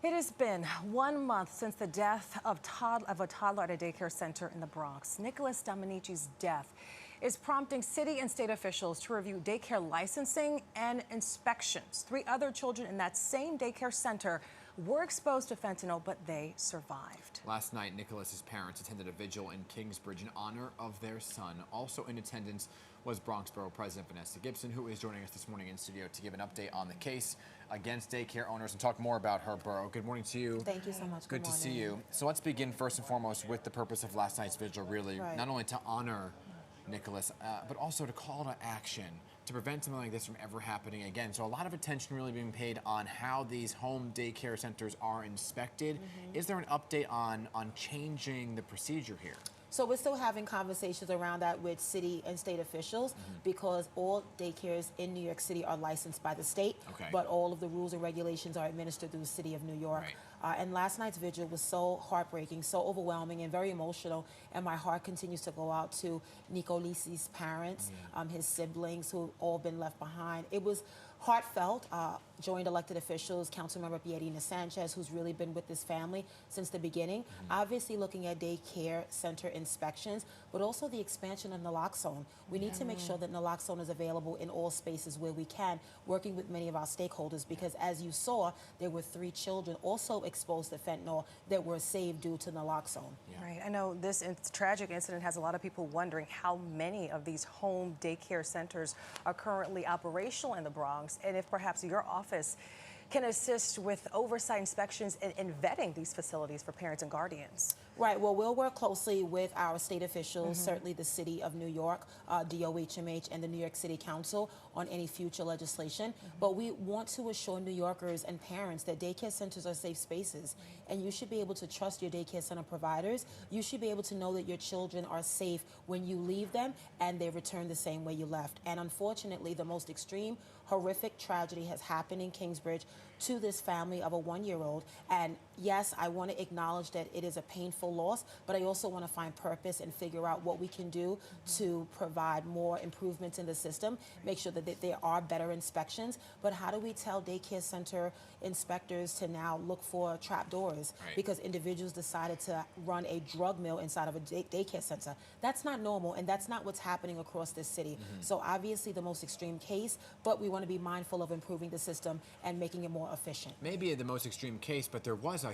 It has been 1 month since the death of a toddler at a daycare center in the Bronx. Nicholas Dominici's death is prompting city and state officials to review daycare licensing and inspections. 3 other children in that same daycare center were exposed to fentanyl, but they survived. Last night, Nicholas's parents attended a vigil in Kingsbridge in honor of their son. Also in attendance was Bronx Borough President Vanessa Gibson, who is joining us this morning in studio to give an update on the case against daycare owners and talk more about her borough. Good morning to you. Thank you so much. Good to see you. So let's begin first and foremost with the purpose of last night's vigil, really, not only to honor Nicholas, but also to call to action to prevent something like this from ever happening again. So a lot of attention really being paid on how these home daycare centers are inspected. Is there an update on changing the procedure here? So we're still having conversations around that with city and state officials because all daycares in New York City are licensed by the state, but all of the rules and regulations are administered through the city of New York. And last night's vigil was so heartbreaking, so overwhelming and very emotional, and my heart continues to go out to Nicholas's parents, his siblings who've all been left behind. It was heartfelt. Joined elected officials, Councilmember Pierina Sanchez, who's really been with this family since the beginning, obviously looking at daycare center inspections, but also the expansion of naloxone. We need to make sure that naloxone is available in all spaces where we can, working with many of our stakeholders, because as you saw, there were 3 children also exposed to fentanyl that were saved due to naloxone. Right. I know this tragic incident has a lot of people wondering how many of these home daycare centers are currently operational in the Bronx, and if perhaps your office can assist with oversight inspections and vetting these facilities for parents and guardians. Right. Well, we'll work closely with our state officials, certainly the City of New York, DOHMH, and the New York City Council on any future legislation. But we want to assure New Yorkers and parents that daycare centers are safe spaces, and you should be able to trust your daycare center providers. You should be able to know that your children are safe when you leave them and they return the same way you left. And unfortunately, the most extreme, horrific tragedy has happened in Kingsbridge to this family of a 1-year-old. And yes, I want to acknowledge that it is a painful loss, but I also want to find purpose and figure out what we can do to provide more improvements in the system, make sure that there are better inspections. But how do we tell daycare center inspectors to now look for trapdoors because individuals decided to run a drug mill inside of a daycare center? That's not normal, and that's not what's happening across this city. So obviously the most extreme case, but we want to be mindful of improving the system and making it more efficient. Maybe the most extreme case, but there was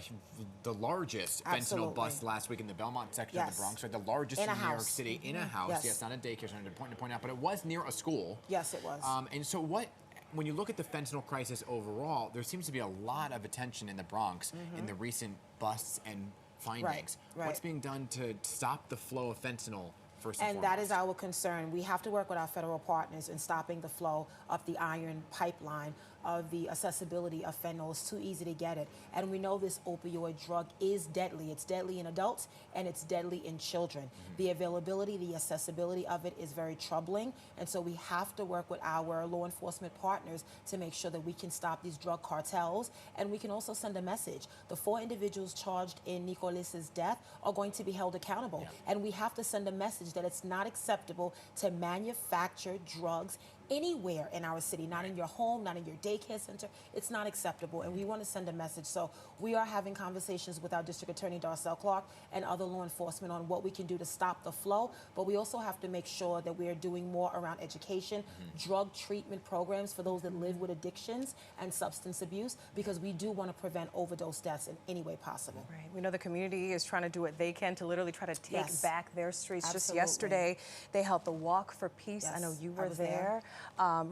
the largest fentanyl bust last week in the Belmont section of the Bronx, right? The largest in New York City, in a house. Yes, not a daycare center, to point out, but it was near a school. Yes, it was. And so when you look at the fentanyl crisis overall, there seems to be a lot of attention in the Bronx in the recent busts and findings. What's being done to stop the flow of fentanyl? And that is our concern. We have to work with our federal partners in stopping the flow of the iron pipeline of the accessibility of fentanyl. It's too easy to get it. And we know this opioid drug is deadly. It's deadly in adults and it's deadly in children. The availability, the accessibility of it is very troubling. And so we have to work with our law enforcement partners to make sure that we can stop these drug cartels. And we can also send a message. The 4 individuals charged in Nicholas's death are going to be held accountable. And we have to send a message that it's not acceptable to manufacture drugs anywhere in our city, not in your home, not in your daycare center. It's not acceptable, and we want to send a message. So we are having conversations with our District Attorney, Darcel Clark, and other law enforcement on what we can do to stop the flow, but we also have to make sure that we are doing more around education, drug treatment programs for those that live with addictions and substance abuse, because we do want to prevent overdose deaths in any way possible. Right. We know the community is trying to do what they can to literally try to take back their streets. Just yesterday, they held the Walk for Peace. I know you were there.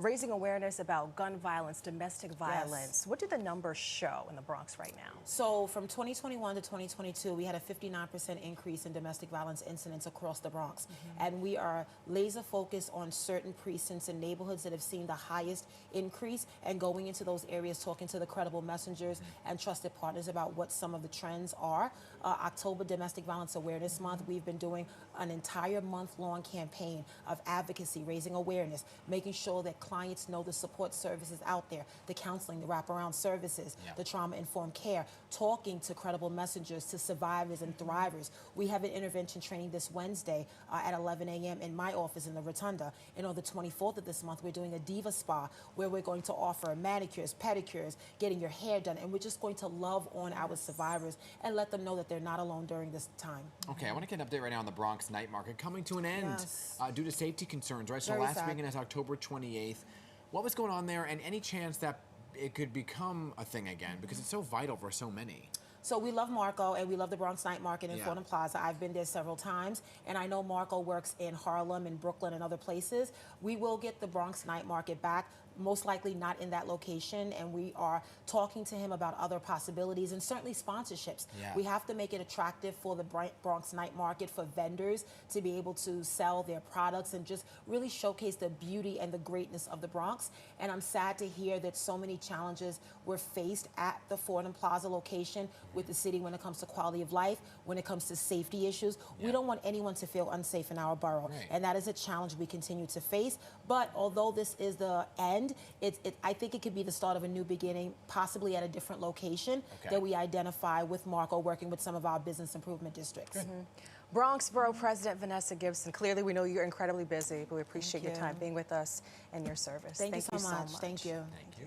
Raising awareness about gun violence, domestic violence. What do the numbers show in the Bronx right now? So from 2021 to 2022, we had a 59% increase in domestic violence incidents across the Bronx. And we are laser focused on certain precincts and neighborhoods that have seen the highest increase, and going into those areas, talking to the credible messengers and trusted partners about what some of the trends are. October Domestic Violence Awareness Month, we've been doing an entire month-long campaign of advocacy, raising awareness, making sure that clients know the support services out there, the counseling, the wraparound services, the trauma-informed care, talking to credible messengers, to survivors and thrivers. We have an intervention training this Wednesday at 11 a.m. in my office in the Rotunda. And on the 24th of this month, we're doing a Diva Spa where we're going to offer manicures, pedicures, getting your hair done, and we're just going to love on our survivors and let them know that they're not alone during this time. Okay, I want to get an update right now on the Bronx night market coming to an end due to safety concerns, right? So Very last sad. weekend is October 28th. What was going on there, and any chance that it could become a thing again, because it's so vital for so many? So we love Marco, and we love the Bronx Night Market in Fordham Plaza. I've been there several times, and I know Marco works in Harlem and Brooklyn and other places. We will get the Bronx Night Market back, most likely not in that location, and we are talking to him about other possibilities and certainly sponsorships. We have to make it attractive for the Bronx Night Market, for vendors to be able to sell their products and just really showcase the beauty and the greatness of the Bronx. And I'm sad to hear that so many challenges were faced at the Fordham Plaza location with the city when it comes to quality of life, when it comes to safety issues. We don't want anyone to feel unsafe in our borough, and that is a challenge we continue to face. But although this is the end, I think it could be the start of a new beginning, possibly at a different location that we identify with Marco, working with some of our business improvement districts. Bronx Borough President Vanessa Gibson, clearly we know you're incredibly busy, but we appreciate your time being with us and your service. Thank you so much. Thank you. Thank you.